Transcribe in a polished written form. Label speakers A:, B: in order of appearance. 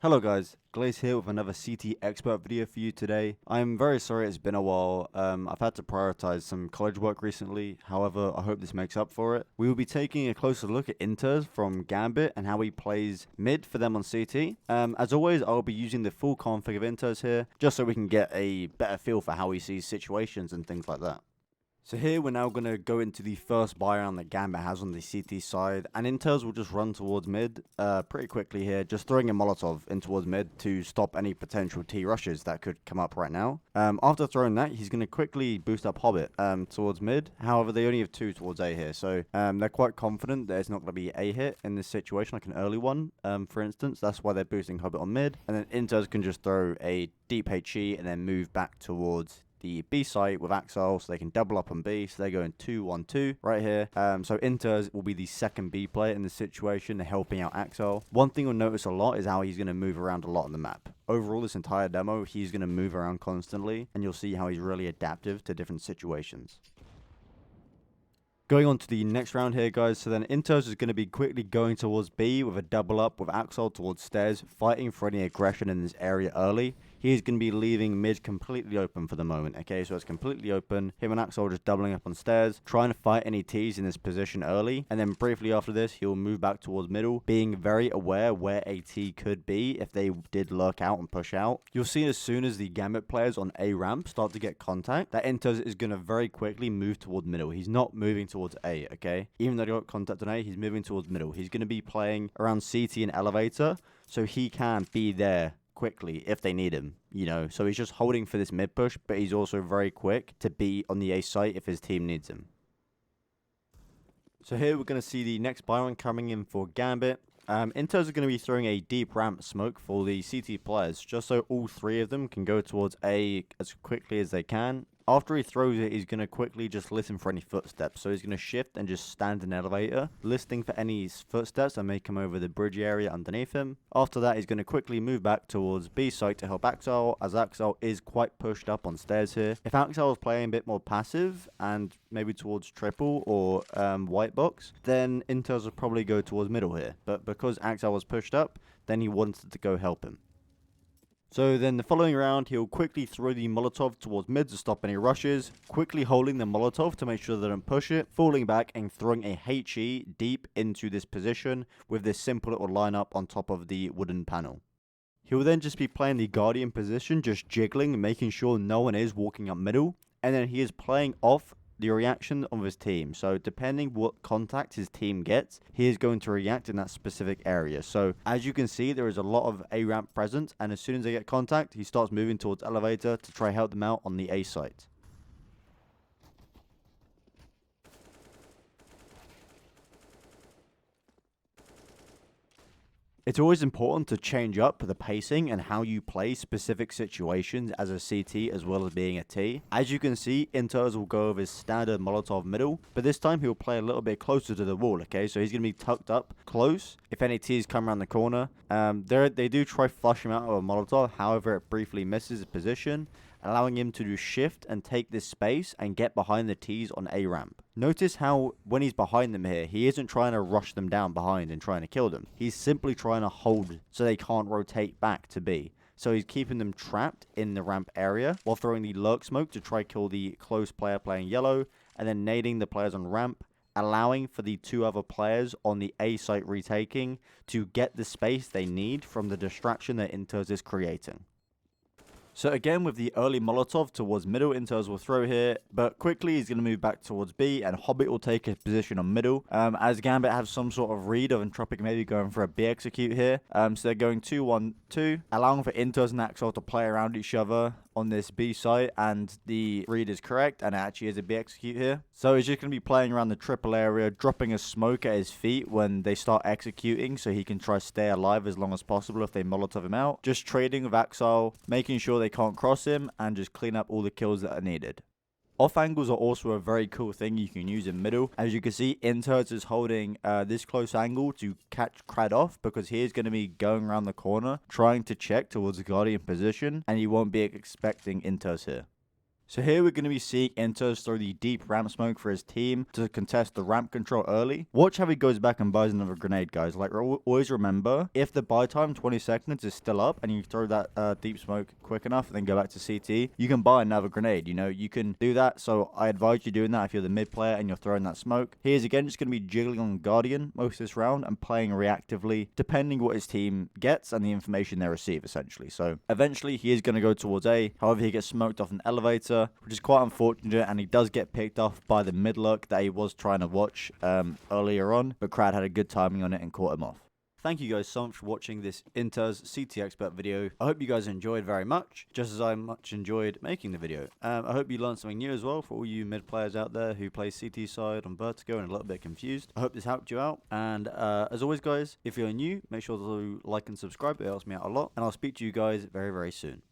A: Hello guys, Glaze here with another CT expert video for you today. I'm very sorry it's been a while. I've had to prioritize some college work recently, however I hope this makes up for it. We will be taking a closer look at Interz from Gambit and how he plays mid for them on CT. As always, I'll be using the full config of Interz here, just so we can get a better feel for how he sees situations and things like that. So here we're now going to go into the first buy round that Gambit has on the CT side, and Interz will just run towards mid pretty quickly here, just throwing a Molotov in towards mid to stop any potential T rushes that could come up right now. After throwing that, he's going to quickly boost up Hobbit towards mid. However, they only have two towards A here, so they're quite confident that it's not going to be a hit in this situation, like an early one, for instance. That's why they're boosting Hobbit on mid, and then Interz can just throw a deep HE and then move back towards the B site with Axel, so they can double up on B, so they're going 2-1-2 right here. So Interz will be the second B player in this situation, helping out Axel. One thing you'll notice a lot is how he's going to move around a lot on the map. Overall, this entire demo, he's going to move around constantly, and you'll see how he's really adaptive to different situations. Going on to the next round here, guys. So then Interz is going to be quickly going towards B with a double up with Axel towards stairs, fighting for any aggression in this area early. He's going to be leaving mid completely open for the moment, okay? So it's completely open. Him and Axel just doubling up on stairs, trying to fight any T's in this position early. And then briefly after this, he'll move back towards middle, being very aware where a T could be if they did lurk out and push out. You'll see as soon as the Gambit players on A ramp start to get contact, that Interz is going to very quickly move towards middle. He's not moving towards A, okay? Even though they got contact on A, he's moving towards middle. He's going to be playing around CT and elevator, so he can be there quickly if they need him, you know. So he's just holding for this mid push, but he's also very quick to be on the A site if his team needs him. So here we're going to see the next buy one coming in for Gambit. Interz is going to be throwing a deep ramp smoke for the CT players, just so all three of them can go towards A as quickly as they can. After he throws it, he's going to quickly just listen for any footsteps. So he's going to shift and just stand in the elevator, listening for any footsteps that may come over the bridge area underneath him. After that, he's going to quickly move back towards B site to help Axel, as Axel is quite pushed up on stairs here. If Axel is playing a bit more passive and maybe towards triple or white box, then Interz will probably go towards middle here. But because Axel was pushed up, then he wanted to go help him. So then the following round, he'll quickly throw the Molotov towards mid to stop any rushes, quickly holding the Molotov to make sure they don't push it, falling back and throwing a HE deep into this position with this simple little lineup on top of the wooden panel. He will then just be playing the Guardian position, just jiggling, making sure no one is walking up middle, and then he is playing off the reaction of his team. So depending what contact his team gets, he is going to react in that specific area. So as you can see, there is a lot of A ramp present, and as soon as they get contact, he starts moving towards elevator to try help them out on the A site. It's always important to change up the pacing and how you play specific situations as a CT as well as being a T. As you can see, Interz will go with his standard Molotov middle, but this time he'll play a little bit closer to the wall, okay? So he's going to be tucked up close if any T's come around the corner. They do try flush him out of a Molotov, however it briefly misses his position, allowing him to do shift and take this space and get behind the T's on A ramp. Notice how when he's behind them here, he isn't trying to rush them down behind and trying to kill them. He's simply trying to hold so they can't rotate back to B. So he's keeping them trapped in the ramp area while throwing the lurk smoke to try kill the close player playing yellow, and then nading the players on ramp, allowing for the two other players on the A site retaking to get the space they need from the distraction that Interz is creating. So again, with the early Molotov towards middle, Interz will throw here, but quickly he's going to move back towards B, and Hobbit will take his position on middle, as Gambit have some sort of read of Entropic maybe going for a B execute here. So they're going 2-1-2, allowing for Interz and Axel to play around each other on this B site, and the read is correct, and it actually is a B execute here. So he's just going to be playing around the triple area, dropping a smoke at his feet when they start executing, so he can try to stay alive as long as possible if they Molotov him out. Just trading with Axel, making sure they can't cross him, and just clean up all the kills that are needed. Off angles are also a very cool thing you can use in middle. As you can see, Interz is holding this close angle to catch Crad off, because he is going to be going around the corner trying to check towards the Guardian position, and you won't be expecting Interz here. So here we're going to be seeing Interz throw the deep ramp smoke for his team to contest the ramp control early. Watch how he goes back and buys another grenade, guys. Like, always remember, if the buy time 20 seconds is still up and you throw that deep smoke quick enough and then go back to CT, you can buy another grenade. You know, you can do that. So I advise you doing that if you're the mid player and you're throwing that smoke. He is again just going to be jiggling on Guardian most of this round and playing reactively, depending what his team gets and the information they receive, essentially. So eventually he is going to go towards A. However, he gets smoked off an elevator, which is quite unfortunate, and he does get picked off by the mid look that he was trying to watch earlier on, but Crad had a good timing on it and caught him off. Thank you guys so much for watching this Interz CT Expert video. I hope you guys enjoyed very much, just as I much enjoyed making the video. I hope you learned something new as well for all you mid players out there who play CT side on Vertigo and a little bit confused. I hope this helped you out. And as always, guys, if you're new, make sure to like and subscribe. It helps me out a lot. And I'll speak to you guys very, very soon.